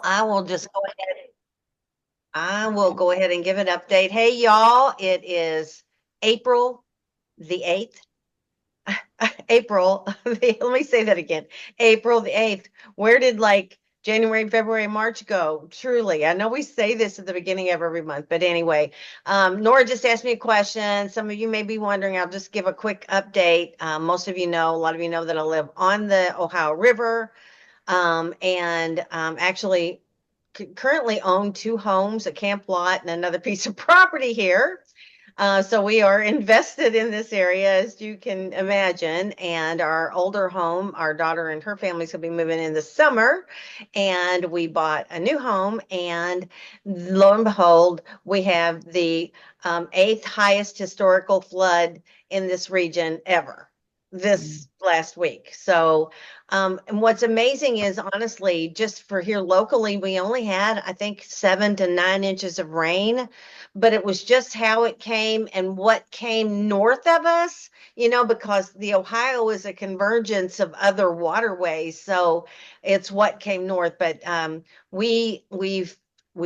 I will just go ahead. I will go ahead and give an update. Hey, y'all, it is April the 8th. Let me say that again. April the 8th. Where did like January, February, March go? Truly, I know we say this at the beginning of every month, but anyway, Nora just asked me a question. Some of you may be wondering. I'll just give a quick update. Most of you know, a lot of you know that I live on the Ohio River. And actually currently own two homes, a camp lot, and another piece of property here. So we are invested in this area, as you can imagine. And our older home, our daughter and her family's gonna be moving in the summer. And we bought a new home, and lo and behold, we have the eighth highest historical flood in this region ever this last week. So, and what's amazing is honestly, just for here locally, we only had, I think, 7 to 9 inches of rain, but it was just how it came and what came north of us, because the Ohio is a convergence of other waterways. So it's what came north. But we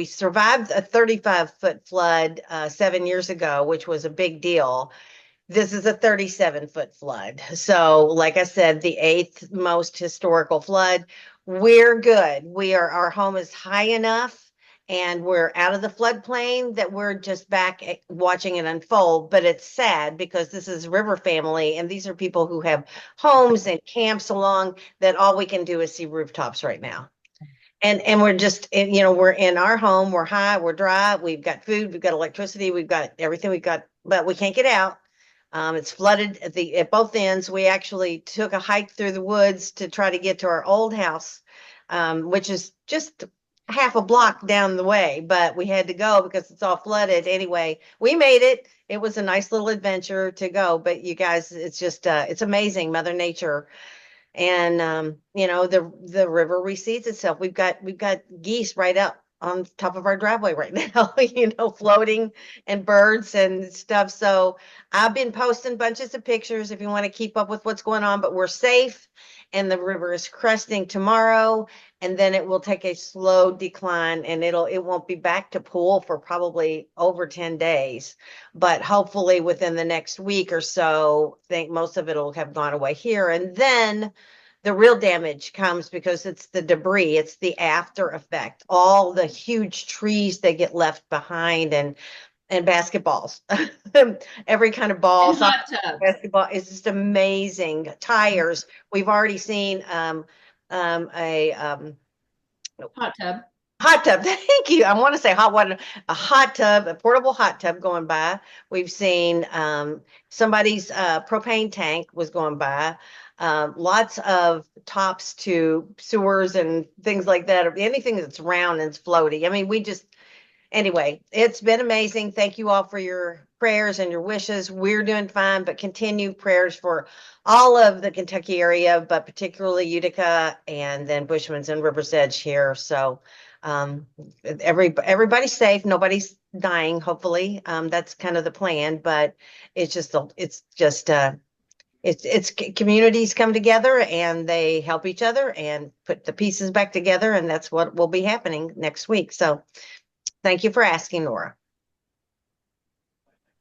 survived a 35-foot flood 7 years ago, which was a big deal. This is a 37-foot flood. So, like I said, the eighth most historical flood. We're good. Our home is high enough and we're out of the floodplain that we're just back watching it unfold. But it's sad because this is river family and these are people who have homes and camps along that all we can do is see rooftops right now. And we're just, we're in our home, we're high, we're dry, we've got food, we've got electricity, we've got everything we've got, but we can't get out. It's flooded at both ends. We actually took a hike through the woods to try to get to our old house, which is just half a block down the way, but we had to go because it's all flooded. Anyway, we made it. It was a nice little adventure to go, but you guys, it's just it's amazing, Mother Nature. And the river recedes itself. We've got geese right up on top of our driveway right now, floating, and birds and stuff. So I've been posting bunches of pictures if you want to keep up with what's going on, but we're safe and the river is cresting tomorrow, and then it will take a slow decline and it won't be back to pool for probably over 10 days. But hopefully within the next week or so, I think most of it'll have gone away here. And then the real damage comes because it's the debris, it's the after effect, all the huge trees that get left behind, and basketballs, every kind of ball, And soccer, hot tubs. basketball is just amazing. Tires, we've already seen a Hot tub. hot tub. Thank you. I want to say hot water, a hot tub, a portable hot tub going by. We've seen somebody's propane tank was going by. Lots of tops to sewers and things like that, or anything that's round and floaty. I mean, anyway, it's been amazing. Thank you all for your prayers and your wishes. We're doing fine, but continue prayers for all of the Kentucky area, but particularly Utica and then Bushman's and River's Edge here. So um, everybody's safe. Nobody's dying, hopefully. That's kind of the plan, but it's communities come together and they help each other and put the pieces back together, and that's what will be happening next week. So thank you for asking, Nora.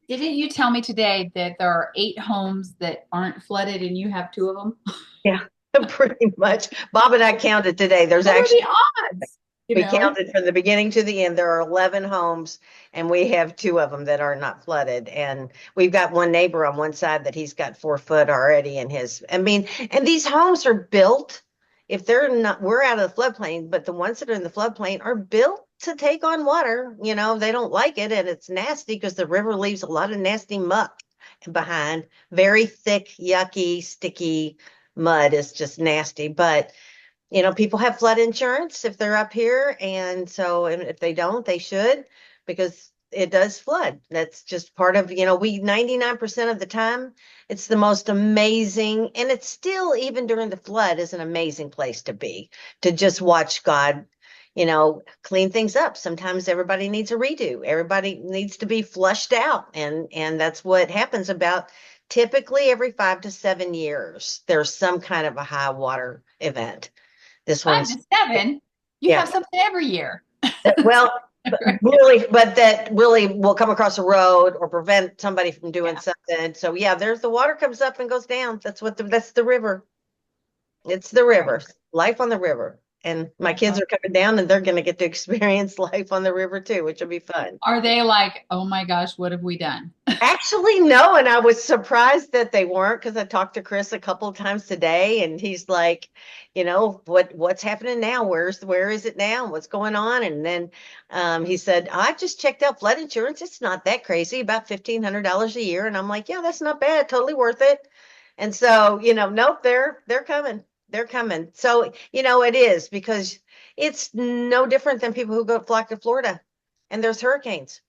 Didn't you tell me today that there are 8 homes that aren't flooded and you have 2 of them? Yeah, pretty much. Bob and I counted today. There's What are actually, the odds? You we know, counted from the beginning to the end. There are 11 homes, and we have two of them that are not flooded. And we've got one neighbor on one side that he's got 4 foot already in his. I mean, and these homes are built, if they're not, we're out of the floodplain, but the ones that are in the floodplain are built to take on water. They don't like it, and it's nasty because the river leaves a lot of nasty muck behind. Very thick, yucky, sticky mud is just nasty. But people have flood insurance if they're up here. And so, and if they don't, they should, because it does flood. That's just part of, we 99% of the time, it's the most amazing. And it's still, even during the flood, is an amazing place to be, to just watch God, clean things up. Sometimes everybody needs a redo. Everybody needs to be flushed out. And that's what happens about typically every 5 to 7 years. There's some kind of a high water event. This five one's to seven. You Yeah. have something every year. Well, really, but that really will come across a road or prevent somebody from doing Yeah. something. So yeah, there's the water comes up and goes down. That's the river. It's the river, life on the river. And my kids are coming down and they're going to get to experience life on the river too, which will be fun. Are they like, oh my gosh, what have we done? Actually, no, and I was surprised that they weren't because I talked to Chris a couple of times today, and he's like, what's happening now? Where is it now? What's going on? And then he said, I just checked out flood insurance. It's not that crazy, about $1,500 a year. And I'm like, yeah, that's not bad, totally worth it. And so, nope, they're coming. They're coming. So, it is because it's no different than people who go flock to Florida and there's hurricanes.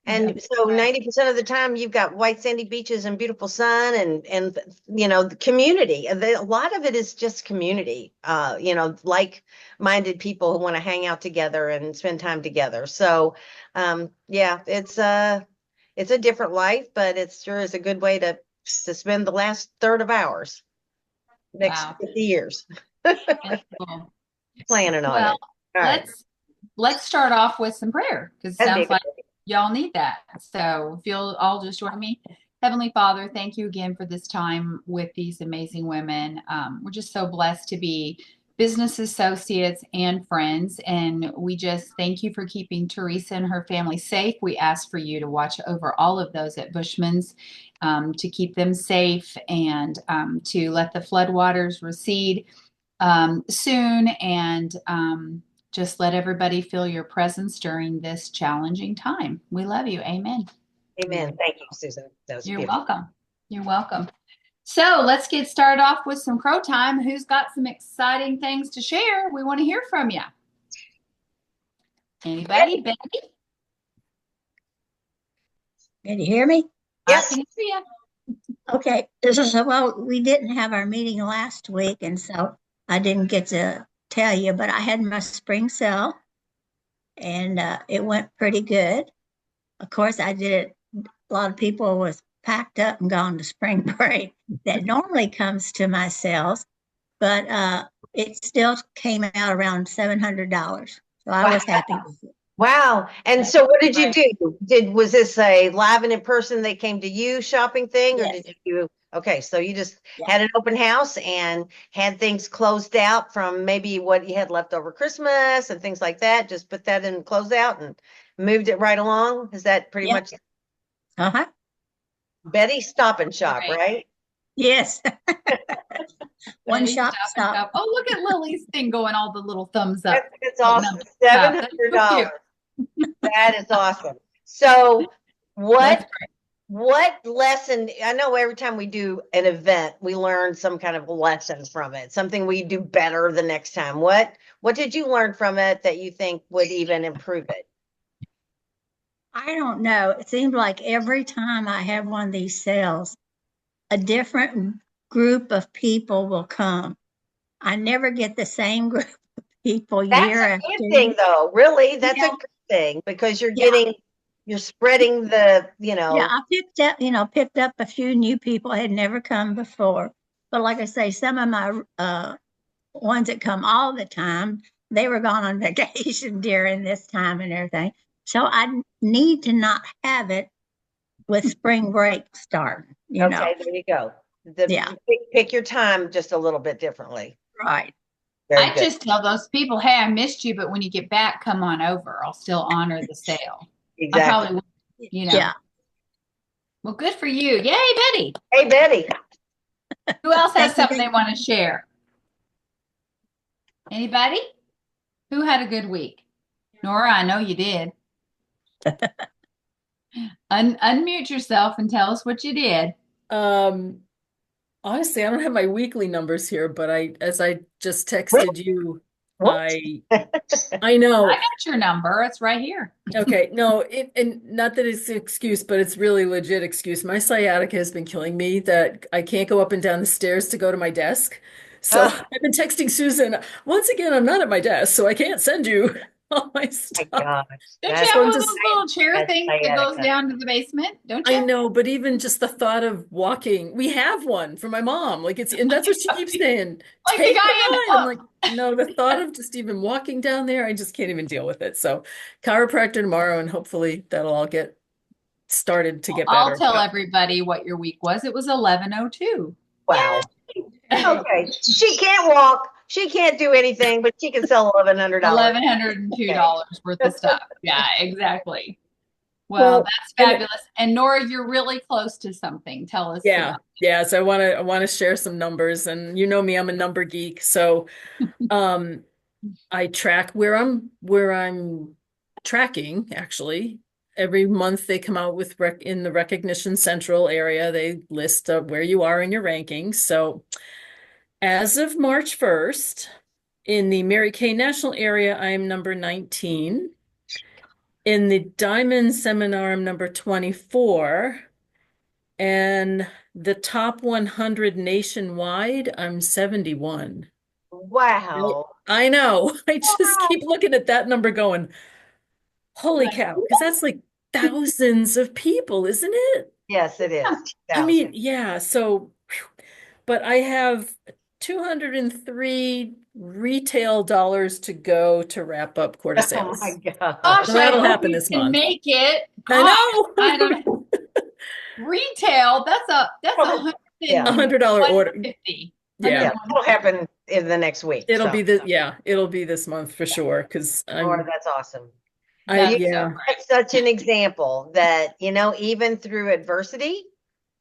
Yeah. And so Right. 90% of the time you've got white sandy beaches and beautiful sun and the community. A lot of it is just community. Like-minded people who want to hang out together and spend time together. So yeah, it's a different life, but it sure is a good way to spend the last third of ours, next Wow. 50 years That's cool. planning on Well, it. All right. let's start off with some prayer because it That'd be a sounds good like y'all need that. So if you'll all just join me. Heavenly Father, thank you again for this time with these amazing women. We're just so blessed to be business associates and friends. And we just thank you for keeping Teresa and her family safe. We ask for you to watch over all of those at Bushman's, to keep them safe and to let the floodwaters recede soon, and just let everybody feel your presence during this challenging time. We love you. Amen. Amen. Thank you, Susan. That was You're beautiful. welcome. You're welcome. So let's get started off with some crow time. Who's got some exciting things to share? We want to hear from you. Anybody? Becky? Can you hear me? I Yes. can hear you. Okay. Well, we didn't have our meeting last week, and so I didn't get to tell you, but I had my spring sale and it went pretty good. Of course, I did it. A lot of people was packed up and gone to spring break that normally comes to my sales, but it still came out around $700. So I Wow. was happy with it. Wow. And That's so what did you great. do? Was this a live and in person they came to you shopping thing or did Yes. you okay, so you just Yeah. had an open house and had things closed out from maybe what you had left over Christmas and things like that. Just put that in close out and moved it right along. Is that pretty Yeah. much Uh-huh. Betty Stop and Shop, Great. right? Yes. One Betty, shop stop and stop. shop. Oh, look at Lily's thing going all the little thumbs up. That's Putting up awesome. the Seven stuff. That's hundred so cute. dollars. That is awesome. So That's what great. What lesson? I know every time we do an event, we learn some kind of lesson from it, something we do better the next time. What did you learn from it that you think would even improve it? I don't know. It seems like every time I have one of these sales, a different group of people will come. I never get the same group of people That's year a after good year. thing, though. Really, that's a Yeah, good thing because yeah, you're spreading the, yeah. I picked up a few new people I had never come before. But like I say, some of my ones that come all the time, they were gone on vacation during this time and everything. So I need to not have it with spring break starting. okay, there you go. Yeah, Pick your time just a little bit differently. right. Very I good. just tell those people, hey, I missed you, but when you get back, come on over. I'll still honor the sale. I Exactly. probably would. Yeah. Well, good for you. Yay, Betty. Hey, Betty. Who else has Thank you. something they want to share? Anybody? Who had a good week? Nora, I know you did. Unmute yourself and tell us what you did. Um, Honestly, I don't have my weekly numbers here, but as I just What? texted you, What? I know. I got your number. It's right here. Okay, no, and not that it's an excuse, but it's really legit excuse. My sciatica has been killing me that I can't go up and down the stairs to go to my desk. So Uh, I've been texting Susan. Once again, I'm not at my desk, so I can't send you all my My stuff. gosh. Don't you That's, have So one I'm of just, those little chair that's things that goes sciatica. down to the basement? Don't I you? know, but even just the thought of walking, we have one for my mom. Like and that's what she keeps saying. Like the Take guy in mine. I'm Up. like, no, the thought of just even walking down there, I just can't even deal with it. So chiropractor tomorrow, and hopefully that'll all get started to get I'll better. tell But everybody what your week was. It was 11:02. Wow. Yay! Okay. She can't walk. She can't do anything, but she can sell $1,100. Okay. $1,102 worth of stuff. Yeah, exactly. Well, well, that's and fabulous. And Nora, you're really close to something. Tell us yeah, about yeah. So I want to share some numbers, and you know me, I'm a number geek. So um I track where I'm tracking actually. Every month they come out with in the Recognition Central area, they list where you are in your rankings. So as of March 1st, in the Mary Kay National area, I am number 19. In the Diamond Seminar, I'm number 24. And the top 100 nationwide, I'm 71. Wow. I know. I just Wow. keep looking at that number going, holy it. cow, because that's like thousands of people, isn't it? Yes, it is. I mean, 1,000. yeah. So, but I have 203 retail dollars to go to wrap up quarter Oh my sales. gosh. Gosh, So I that'll hope happen you this can month. make it. I Gosh, I know. don't retail. That's Well, yeah. $100 order. 150. Yeah. Yeah. It'll happen in the next week. So, It'll be this month for sure. Because Laura, that's awesome. That's so yeah. great. That's such an example that, even through adversity,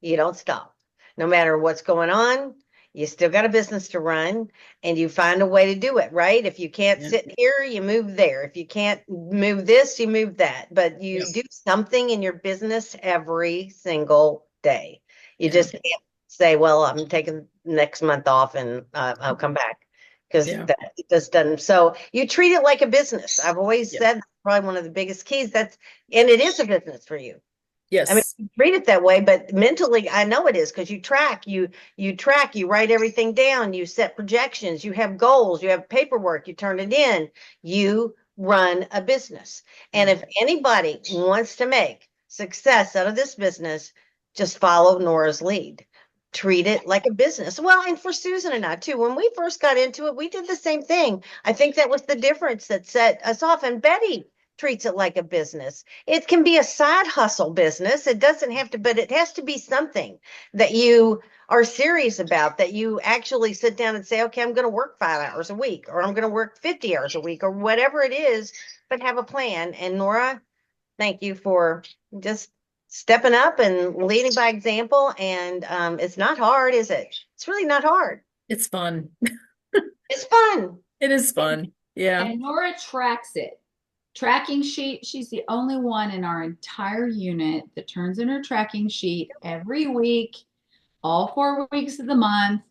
you don't stop. No matter what's going on, you still got a business to run and you find a way to do it, right? If you can't Yeah. sit here, you move there. If you can't move this, you move that. But you Yeah. do something in your business every single day. You Yeah. just can't say, well, I'm taking next month off and I'll come back because Yeah. that just doesn't. So you treat it like a business. I've always Yeah. said that's probably one of the biggest keys. And it is a business for you. I mean, Yes. you treat it that way, but mentally, I know it is because you track, you write everything down, you set projections, you have goals, you have paperwork, you turn it in, you run a business. And if anybody wants to make success out of this business, just follow Nora's lead. Treat it like a business. Well, and for Susan and I too, when we first got into it, we did the same thing. I think that was the difference that set us off. And Betty treats it like a business. It can be a side hustle business. It doesn't have to, but it has to be something that you are serious about, that you actually sit down and say, okay, I'm going to work 5 hours a week, or I'm going to work 50 hours a week, or whatever it is, but have a plan. And Nora, thank you for just stepping up and leading by example. And it's not hard, is it? It's really not hard. It's fun. It's fun. It is fun. Yeah. And Nora tracks it. Tracking sheet, she's the only one in our entire unit that turns in her tracking sheet every week, all 4 weeks of the month.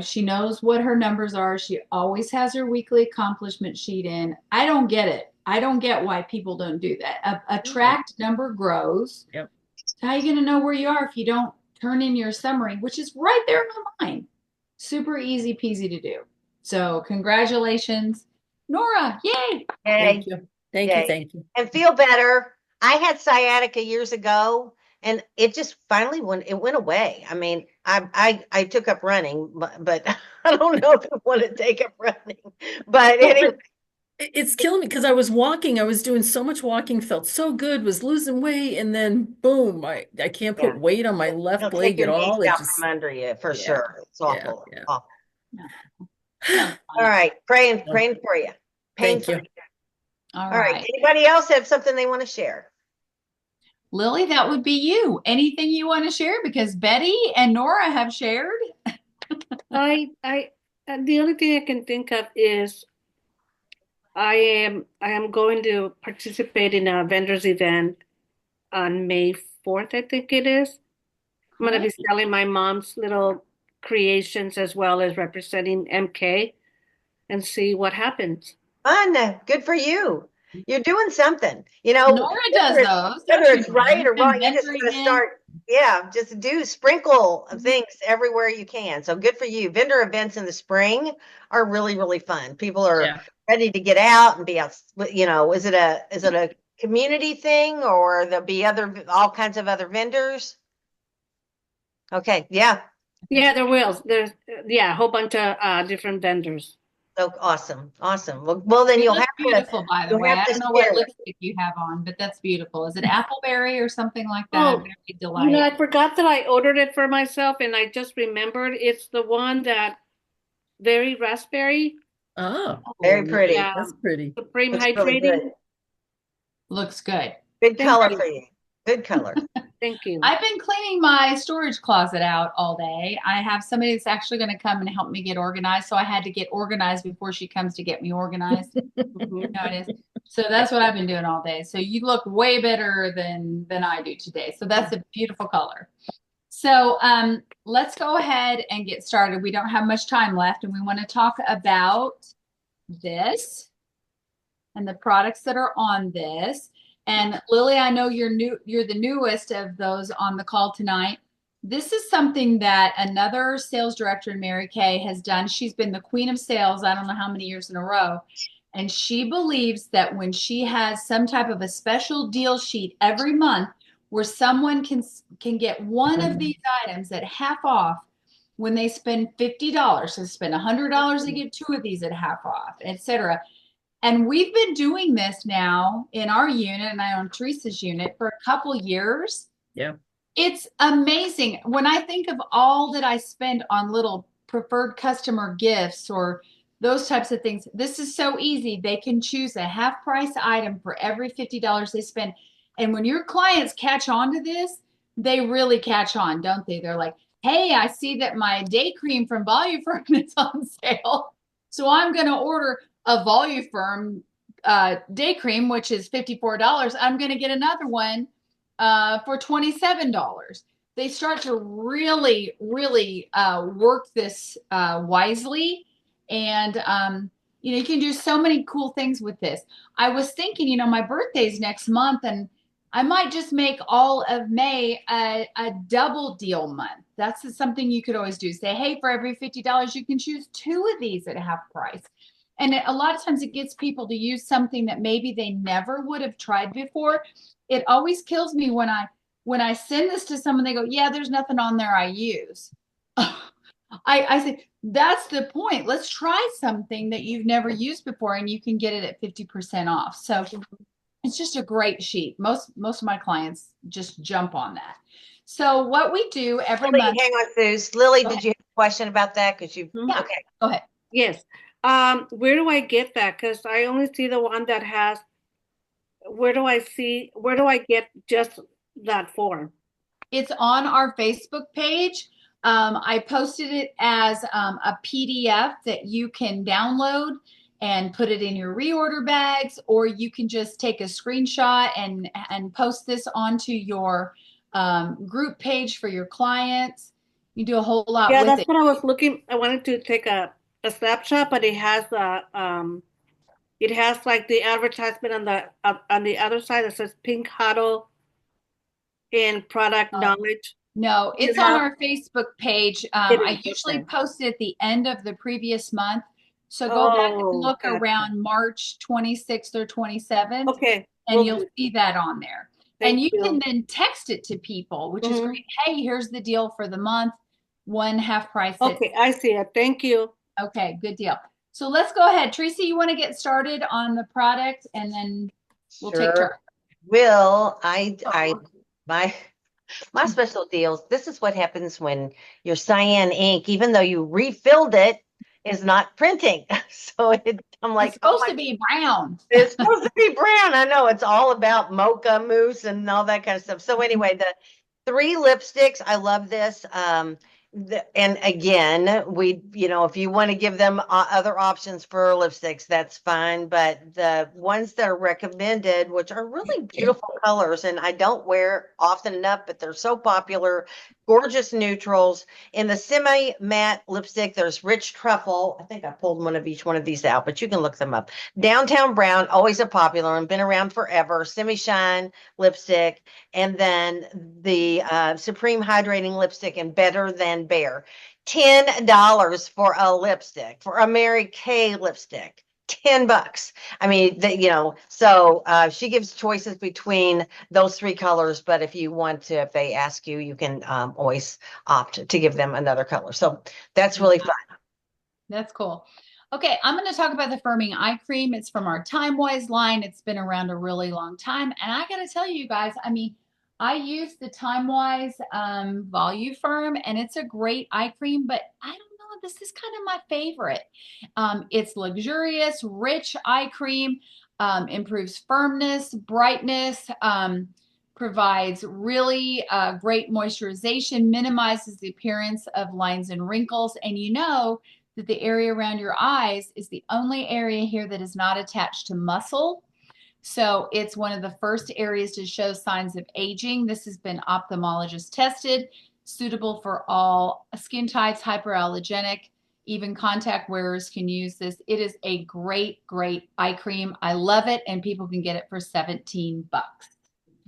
She knows what her numbers are. She always has her weekly accomplishment sheet in. I don't get it. I don't get why people don't do that. A tracked number grows. Yep. So how are you going to know where you are if you don't turn in your summary, which is right there online? Super easy peasy to do. So congratulations, Nora. Yay. Thank Hey, you. Thank you. yay. Thank you. And feel better. I had sciatica years ago, and it just finally went away. I mean, I took up running, but I don't know if I want to take up running. But Well, anyway, it's killing me because I was walking. I was doing so much walking, felt so good, was losing weight, and then boom, I can't yeah, put weight on my left it'll take leg at your knees all. It out just from under you for yeah, sure. It's yeah, awful, yeah. awful. Sounds All fun. right, praying So, for you. thank Painful. you. All All right. right. Anybody else have something they want to share? Lily, that would be you. Anything you want to share? Because Betty and Nora have shared. I the only thing I can think of is I am going to participate in a vendors event on May 4th, I think it is. I'm going to be selling my mom's little creations as well as representing MK and see what happens. Fun. Good for you. You're doing something. Nora does Whether those, don't whether you, it's right or wrong, you just vendor got to events. start. Yeah, just sprinkle things everywhere you can. So good for you. Vendor events in the spring are really, really fun. People are Yeah. ready to get out and be out, you know, is it a community thing, or there'll be all kinds of other vendors? Okay, yeah. Yeah, there will. There's yeah, a whole bunch of different vendors. So awesome. Awesome. Well then You you'll look have beautiful, by the you'll way. have I to don't know what share. lipstick you have on, but that's beautiful. Is it Appleberry or something like that? Oh, Very you know, delight. I forgot that I ordered it for myself, and I just remembered it's the one that very raspberry. Oh, Very pretty. Yeah, that's pretty. Supreme Looks really good. Hydrating. Looks good. Good Thank color you. for you. Good color. Thank you. I've been cleaning my storage closet out all day. I have somebody that's actually going to come and help me get organized. So I had to get organized before she comes to get me organized. Mhm. No, it is. So that's what I've been doing all day. So you look way better than I do today. So that's a beautiful color. So let's go ahead and get started. We don't have much time left, and we want to talk about this and the products that are on this. And Lily, I know you're the newest of those on the call tonight. This is something that another sales director, Mary Kay, has done. She's been the queen of sales, I don't know how many years in a row. And she believes that when she has some type of a special deal sheet every month where someone can get one of these items at half off when they spend $50, so spend $100, they get two of these at half off, etc. And we've been doing this now in our unit, and I own Teresa's unit for a couple years. Yeah. It's amazing. When I think of all that I spend on little preferred customer gifts or those types of things, this is so easy. They can choose a half price item for every $50 they spend. And when your clients catch on to this, they really catch on, don't they? They're like, hey, I see that my day cream from Voluform is on sale. So I'm going to order a Voluform day cream, which is $54. I'm going to get another one for $27. They start to really, really work this wisely. And, you can do so many cool things with this. I was thinking, my birthday's next month, and I might just make all of May a double deal month. That's something you could always do. Say, hey, for every $50, you can choose two of these at half price. And a lot of times it gets people to use something that maybe they never would have tried before. It always kills me when I send this to someone, they go, yeah, there's nothing on there I use. I say, that's the point. Let's try something that you've never used before, and you can get it at 50% off. So it's just a great sheet. Most of my clients just jump on that. So what we do every Lily, month. hang on, Suze. Lily, Go did ahead. you have a question about that? Because you Yeah. okay. Go ahead. Yes. Where do I get that? Because I only see the one that has, where do I get just that form? It's on our Facebook page. I posted it as a PDF that you can download and put it in your reorder bags, or you can just take a screenshot and post this onto your group page for your clients. You do a whole lot Yeah, with that's it. what I was looking. I wanted to take a snapshot, but it has like the advertisement on the other side that says pink huddle and product knowledge. No, You it's on have our Facebook page. it I is, usually okay. post it at the end of the previous month. So go back and Oh, look gotcha. around March 26th or 27th, Okay, and will you'll do. see that on there. Thank And you you. can then text it to people, which is Mhm. great. Hey, here's the deal for the month, one half price. Okay, I see it. Thank you. Okay, good deal. So let's go ahead. Tracy, you want to get started on the product, and then we'll take turns. Sure. Will my special deals, this is what happens when your cyan ink, even though you refilled it, is not printing. So I'm like, It's oh supposed my, to be brown. it's supposed to be brown. I know it's all about mocha mousse and all that kind of stuff. So anyway, the 3 lipsticks, I love this. And again, if you want to give them other options for lipsticks, that's fine. But the ones that are recommended, which are really beautiful colors, and I don't wear often enough, but they're so popular, gorgeous neutrals. In the semi-matte lipstick, there's rich truffle. I think I pulled one of each one of these out, but you can look them up. Downtown brown, always a popular and been around forever. Semi-shine lipstick. And then the Supreme Hydrating Lipstick and Better Than Bare. $10 for a lipstick, for a Mary Kay lipstick. $10. I mean, so she gives choices between those three colors, but if you want to, if they ask you, you can always opt to give them another color. So that's really fun. That's cool. Okay, I'm going to talk about the firming eye cream. It's from our Time Wise line. It's been around a really long time. And I got to tell you guys, I mean, I use the Time Wise Volume Firm, and it's a great eye cream, but I don't know, this is kind of my favorite. It's luxurious, rich eye cream, improves firmness, brightness, provides really great moisturization, minimizes the appearance of lines and wrinkles. And you know, that the area around your eyes is the only area here that is not attached to muscle. So it's one of the first areas to show signs of aging. This has been ophthalmologist tested, suitable for all skin types, hyperallergenic, even contact wearers can use this. It is a great, great eye cream. I love it, and people can get it for $17.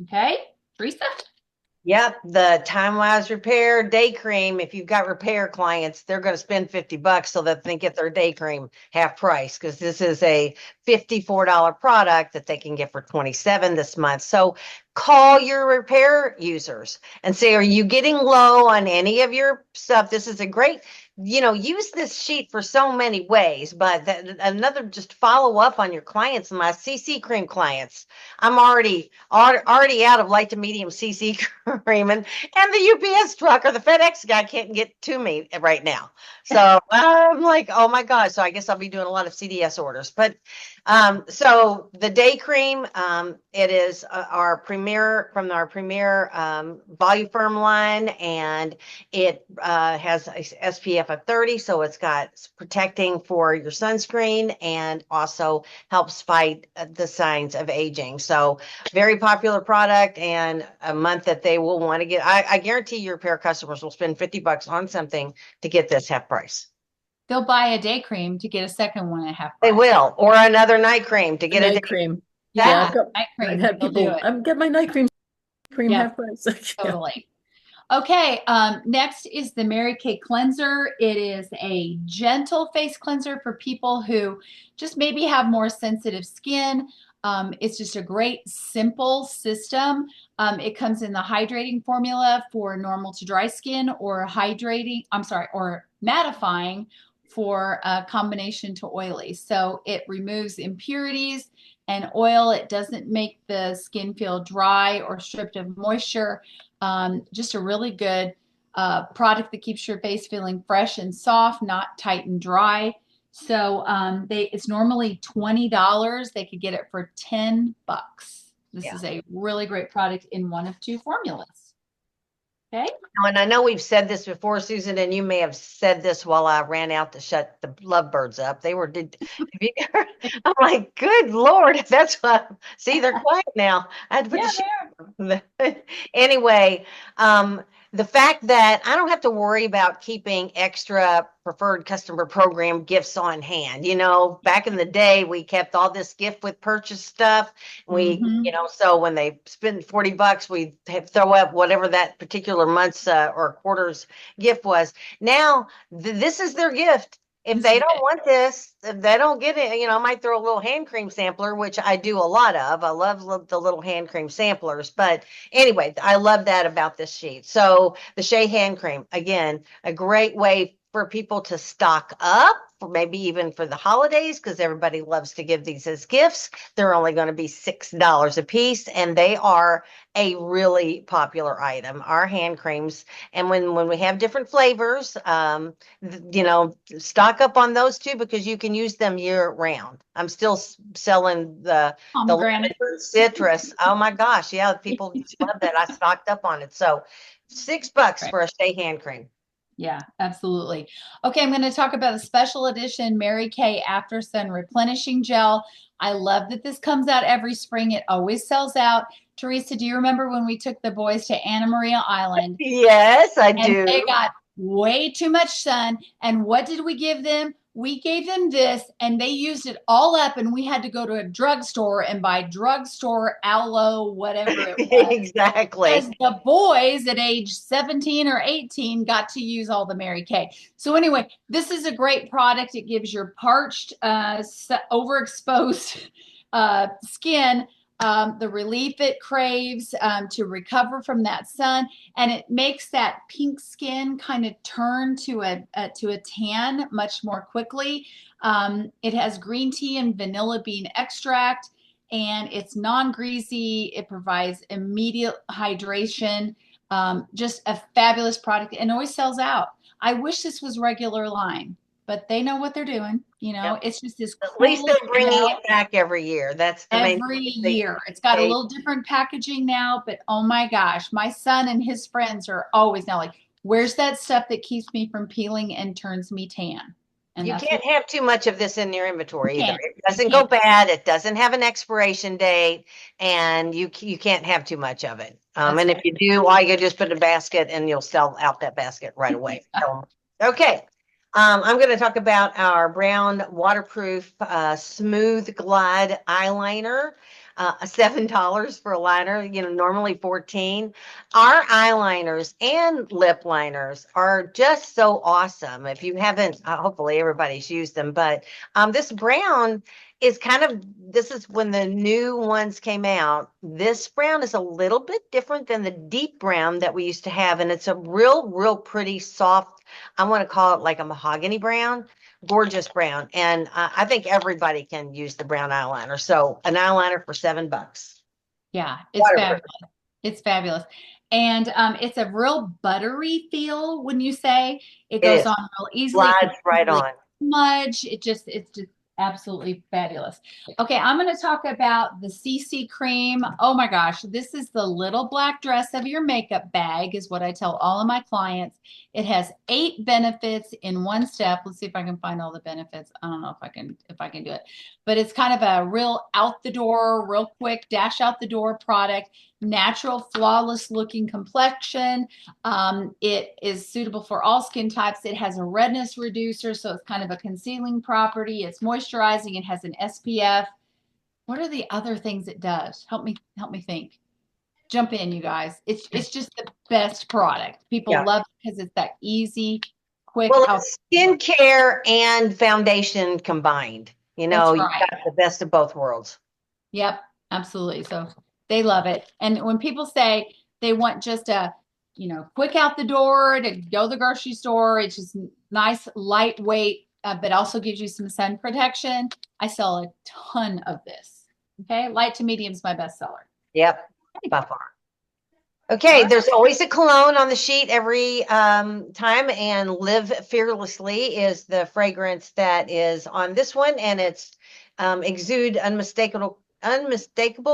Okay, Teresa? Yep, the Time Wise Repair Day Cream. If you've got repair clients, they're going to spend $50 so that they get their day cream half price, because this is a $54 product that they can get for $27 this month. So call your repair users and say, are you getting low on any of your stuff? This is a great, use this sheet for so many ways, but another, just follow up on your clients. My CC cream clients, I'm already out of light to medium CC cream, and the UPS truck or the FedEx guy can't get to me right now. So I'm like, oh my God. So I guess I'll be doing a lot of CDS orders. But so the day cream, it is our premier Volume Firm line, and it has a SPF of 30, so it's protecting for your sunscreen and also helps fight the signs of aging. So very popular product, and a month that they will want to get. I guarantee your repair customers will spend $50 on something to get this half price. They'll buy a day cream to get a second one at half price. They will, or another night cream to get a day cream. Yeah, I've night cream. had They'll do people. it. I'm get my night cream Yeah. half price. Yeah. Totally. Okay, next is the Mary Kay Cleanser. It is a gentle face cleanser for people who just maybe have more sensitive skin. It's just a great, simple system. It comes in the hydrating formula for normal to dry skin, or or mattifying for a combination to oily. So it removes impurities and oil. It doesn't make the skin feel dry or stripped of moisture. Just a really good product that keeps your face feeling fresh and soft, not tight and dry. So it's normally $20. They could get it for $10. This is a really great product in one of two formulas. Okay. And I know we've said this before, Susan, and you may have said this while I ran out to shut the lovebirds up. I'm like, good Lord, that's what. See, they're quiet now. I had to put Anyway, the fact that I don't have to worry about keeping extra preferred customer program gifts on hand. Back in the day, we kept all this gift with purchase stuff. So when they spend $40, we throw up whatever that particular month's or quarter's gift was. Now, this is their gift. If they don't want this, if they don't get it, I might throw a little hand cream sampler, which I do a lot of. I love the little hand cream samplers. But anyway, I love that about this sheet. So the Shea hand cream, again, a great way for people to stock up, for maybe even for the holidays, because everybody loves to give these as gifts. They're only going to be $6 a piece, and they are a really popular item, our hand creams. And when we have different flavors, stock up on those too, because you can use them year round. I'm still selling the citrus. Oh my gosh. Yeah. People just love that. I stocked up on it. So $6 for a Shea hand cream. Yeah, absolutely. Okay, I'm going to talk about a special edition Mary Kay After Sun Replenishing Gel. I love that this comes out every spring. It always sells out. Teresa, do you remember when we took the boys to Anna Maria Island? Yes, I do. They got way too much sun. And what did we give them? We gave them this and they used it all up, and we had to go to a drugstore and buy drugstore aloe, whatever it was. Because Exactly. the boys at age 17 or 18 got to use all the Mary Kay. So anyway, this is a great product. It gives your parched, overexposed skin the relief it craves to recover from that sun, and it makes that pink skin kind of turn to a tan much more quickly. It has green tea and vanilla bean extract, and it's non-greasy. It provides immediate hydration. Just a fabulous product, and always sells out. I wish this was regular line, but they know what they're doing. Yep. It's just this At least cool they're bringing smell it back every year. That's the main every thing. year. It's got a little different packaging now, but oh my gosh, my son and his friends are always now like, where's that stuff that keeps me from peeling and turns me tan? And You that's what can't have too much of this in your inventory you either. can't. It You doesn't go can't. bad. It doesn't have an expiration date, and you can't have too much of it. That's And if right. you do, all you just put in a basket, and you'll sell out that basket right away. So, okay. I'm going to talk about our brown waterproof smooth glide eyeliner. $7 for a liner, normally 14. Our eyeliners and lip liners are just so awesome. If you haven't, hopefully everybody's used them, but this brown is this is when the new ones came out. This brown is a little bit different than the deep brown that we used to have, and it's a real pretty soft, I want to call it like a mahogany brown, gorgeous brown. And I think everybody can use the brown eyeliner. So an eyeliner for $7. Yeah, it's Waterproof. fabulous. It's fabulous. And it's a real buttery feel when you say it It goes is. on real easily. It can Slides right easily on. smudge. It's just absolutely fabulous. Okay, I'm going to talk about the CC cream. Oh my gosh, this is the little black dress of your makeup bag, is what I tell all of my clients. It has 8 benefits in one step. Let's see if I can find all the benefits. I don't know if I can do it, but it's kind of a real out the door, real quick dash out the door product. Natural, flawless looking complexion. It is suitable for all skin types. It has a redness reducer, so it's kind of a concealing property. It's moisturizing. It has an SPF. What are the other things it does? Help me think. Jump in, you guys. It's just the best product. People Yeah. love it because it's that easy, quick Well, out. it's skincare and foundation combined. That's You've right. got the best of both worlds. Yep, absolutely. So they love it. And when people say they want just a, quick out the door to go to the grocery store, it's just nice, lightweight, but also gives you some sun protection. I sell a ton of this. Okay. Light to medium is my best seller. Yep, by far. All Okay, right. there's always a cologne on the sheet every time, and Live Fearlessly is the fragrance that is on this one, and it's exude unmistakable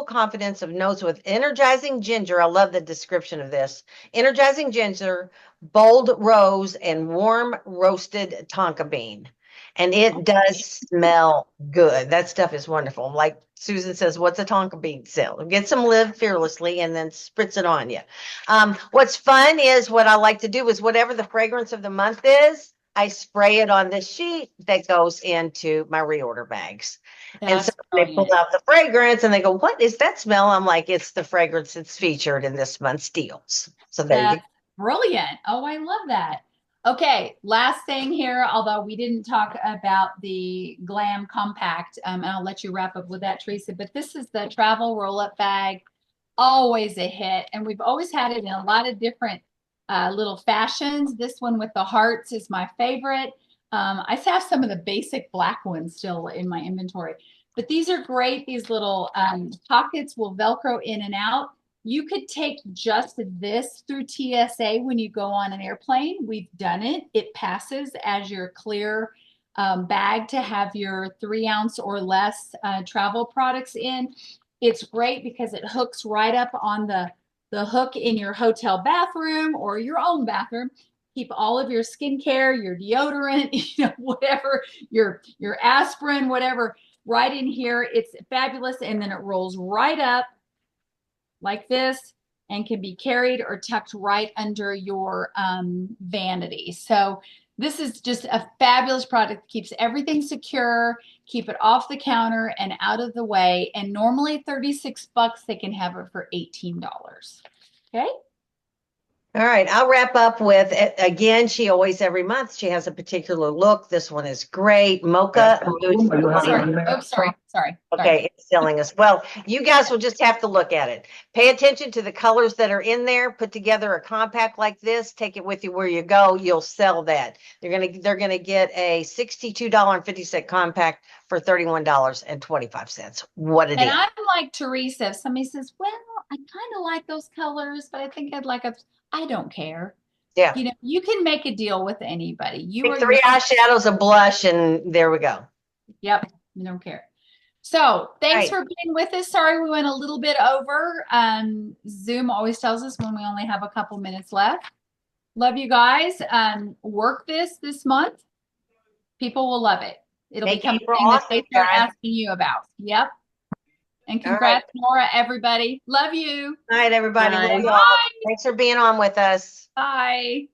confidence of notes with energizing ginger. I love the description of this. Energizing ginger, bold rose, and warm roasted tonka bean. And it does smell good. That stuff is wonderful. Like Susan says, what's a tonka bean smell? Get some Live Fearlessly and then spritz it on you. What's fun is what I like to do is whatever the fragrance of the month is, I spray it on this sheet that goes into my reorder bags. And so That's they pull brilliant. out the fragrance and they go, "What is that smell?" I'm like, "It's the fragrance that's featured in this month's deals." So there you go. That's brilliant. Oh, I love that. Okay, last thing here, although we didn't talk about the Glam Compact, and I'll let you wrap up with that, Teresa, but this is the travel roll-up bag, always a hit. And we've always had it in a lot of different little fashions. This one with the hearts is my favorite. I have some of the basic black ones still in my inventory, but these are great. These little pockets will Velcro in and out. You could take just this through TSA when you go on an airplane. We've done it. It passes as your clear bag to have your 3 ounce or less travel products in. It's great because it hooks right up on the hook in your hotel bathroom or your own bathroom. Keep all of your skincare, your deodorant, whatever, your aspirin, whatever, right in here. It's fabulous. And then it rolls right up like this and can be carried or tucked right under your vanity. So This is just a fabulous product. Keeps everything secure, keep it off the counter and out of the way. And normally $36, they can have it for $18. Okay. All right, I'll wrap up with again. She always every month she has a particular look. This one is great, mocha boots. Sorry. Oh, sorry. Okay, it's selling us. Well, you guys will just have to look at it. Pay attention to the colors that are in there. Put together a compact like this. Take it with you where you go. You'll sell that. They're gonna get a $62.50 compact for $31.25. What a And deal! I'm like Teresa. If somebody says, "Well, I kind of like those colors, but I think I'd like a," I don't care. Yeah, You know, you can make a deal with anybody. You pick are three your, eyeshadows, a blush, and there we go. yep, you don't care. So thanks Right. for being with us. Sorry we went a little bit over. Zoom always tells us when we only have a couple minutes left. Love you guys. Work this month. People will love it. It'll Make become April something that they awesome, start guys. asking you about. Yep. And All right. congrats, Laura, everybody. Love you. All right, everybody. Bye. Love you all. Thanks for being on with us. Bye.